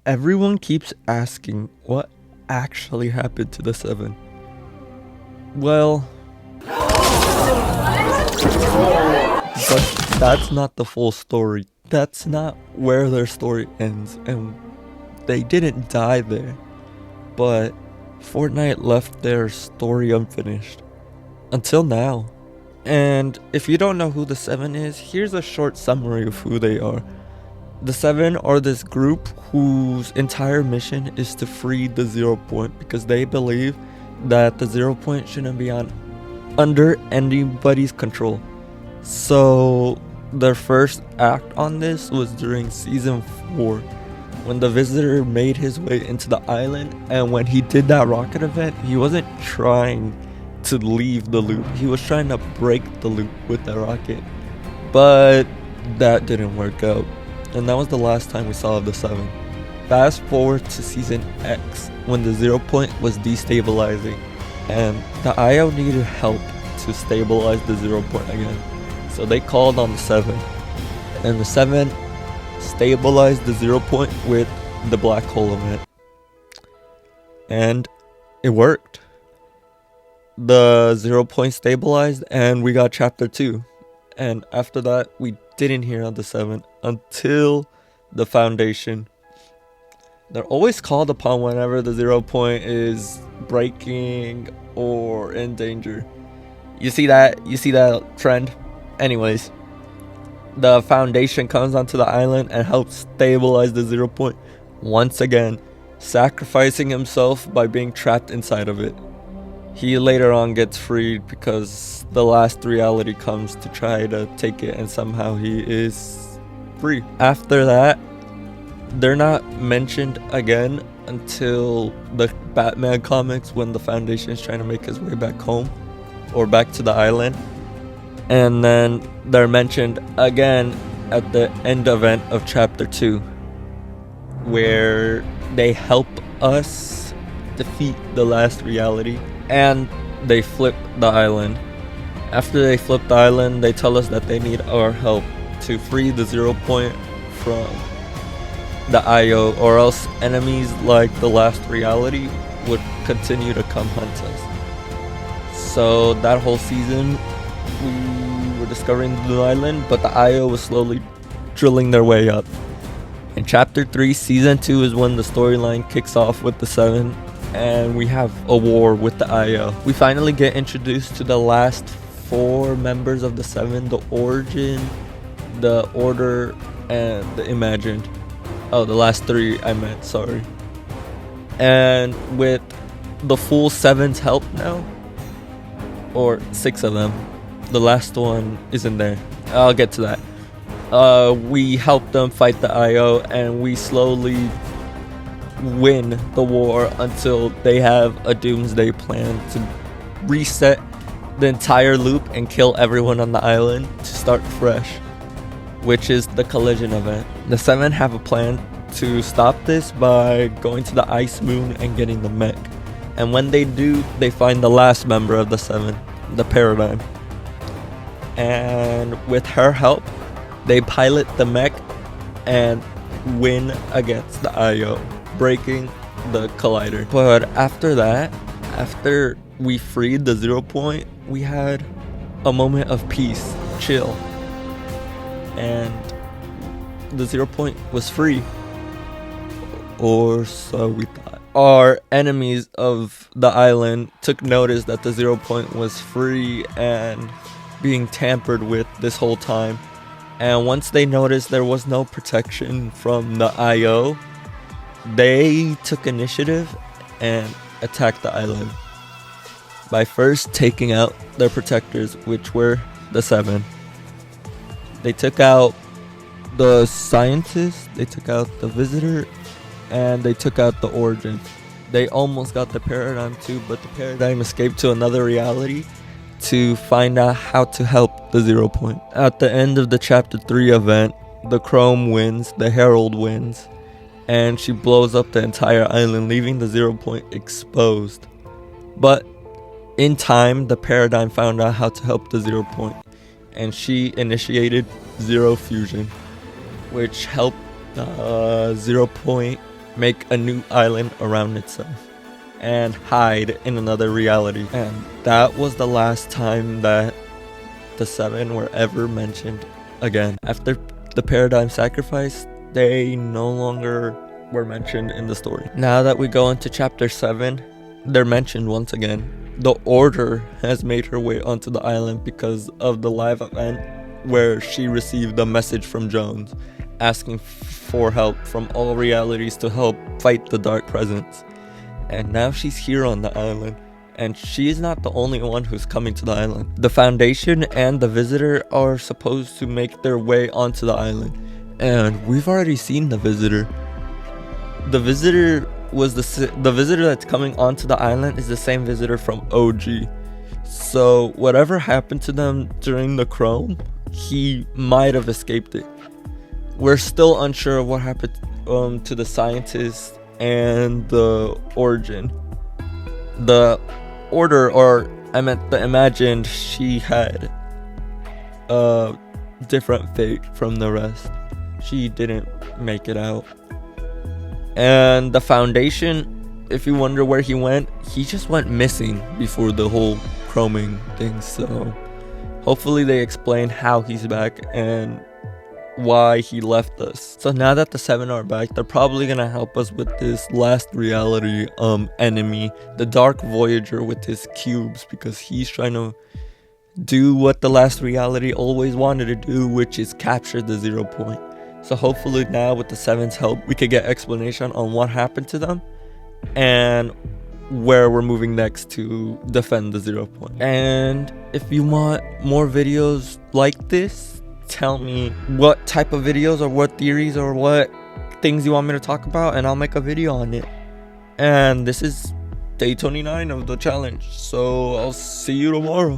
Everyone keeps asking what actually happened to the Seven. Well, but that's not the full story. That's not where their story ends, and they didn't die there. But Fortnite left their story unfinished. Until now. And if you don't know who the Seven is, here's a short summary of who they are. The Seven are this group whose entire mission is to free the 0 Point because they believe that the 0 Point shouldn't be under anybody's control. So their first act on this was during season 4 when the visitor made his way into the island, and when he did that rocket event, he wasn't trying to leave the loop, he was trying to break the loop with the rocket, but that didn't work out, and that was the last time we saw of the Seven. Fast forward to season X when the 0 Point was destabilizing and the IO needed help to stabilize the 0 Point again, so they called on the Seven, and the Seven stabilized the 0 Point with the black hole event, and it worked. The 0 Point stabilized and we got chapter 2, and after that we didn't hear of the Seven until the Foundation. They're always called upon whenever the 0 Point is breaking or in danger. You see that trend? Anyways, the Foundation comes onto the island and helps stabilize the 0 Point once again, sacrificing himself by being trapped inside of it. He later on gets freed because the last reality comes to try to take it, and somehow he is free. After that, they're not mentioned again until the Batman comics when the Foundation is trying to make his way back home or back to the island. And then they're mentioned again at the end event of chapter 2, where they help us defeat the last reality, and they flip the island. After they flip the island, they tell us that they need our help to free the 0 Point from the IO, or else enemies like the last reality would continue to come hunt us. So that whole season we were discovering the island, but the IO was slowly drilling their way up. In chapter 3 season 2 is when the storyline kicks off with the Seven, and we have a war with the IO. We finally get introduced to the last 4 members of the Seven: the Origin, the Order, and the Imagined. Oh, the last 3 I meant, sorry. And with the full 7's help now, or 6 of them, the last one isn't there. I'll get to that. We help them fight the IO, and we slowly win the war until they have a doomsday plan to reset the entire loop and kill everyone on the island to start fresh, which is the collision event. The Seven have a plan to stop this by going to the ice moon and getting the mech, and when they do, they find the last member of the Seven, the Paradigm, and with her help they pilot the mech and win against the IO, breaking the collider. But after that, after we freed the 0 Point, we had a moment of peace, chill, and the 0 Point was free, or so we thought. Our enemies of the island took notice that the 0 Point was free and being tampered with this whole time, and once they noticed there was no protection from the IO, they took initiative and attacked the island by first taking out their protectors, which were the Seven. They took out the scientist, they took out the visitor, and they took out the Origin. They almost got the Paradigm too, but the Paradigm escaped to another reality to find out how to help the 0 Point. At the end of the chapter 3 event, the Chrome wins, the Herald wins, and she blows up the entire island, leaving the 0 Point exposed. But in time, the Paradigm found out how to help the 0 Point, and she initiated Zero Fusion, which helped 0 Point make a new island around itself and hide in another reality. And that was the last time that the Seven were ever mentioned again. After the paradigm sacrifice, they no longer were mentioned in the story. Now that we go into chapter 7, they're mentioned once again. The Order has made her way onto the island because of the live event where she received a message from Jones asking for help from all realities to help fight the dark presence. And now she's here on the island, and she's not the only one who's coming to the island. The Foundation and the Visitor are supposed to make their way onto the island, and we've already seen the Visitor. The Visitor was the Visitor that's coming onto the island is the same Visitor from OG. So whatever happened to them during the Chrome, he might have escaped it. We're still unsure of what happened to the Scientist and the Origin. The Order, or I meant the Imagined, she had a different fate from the rest. She didn't make it out. And the Foundation, if you wonder where he went, he just went missing before the whole chroming thing. So hopefully they explain how he's back and why he left us. So now that the Seven are back, they're probably gonna help us with this last reality enemy, the Dark Voyager with his cubes, because he's trying to do what the last reality always wanted to do, which is capture the 0 point. So hopefully now with the Seven's help, we could get explanation on what happened to them and where we're moving next to defend the 0 point. And if you want more videos like this, tell me what type of videos or what theories or what things you want me to talk about, and I'll make a video on it. And this is day 29 of the challenge, so I'll see you tomorrow.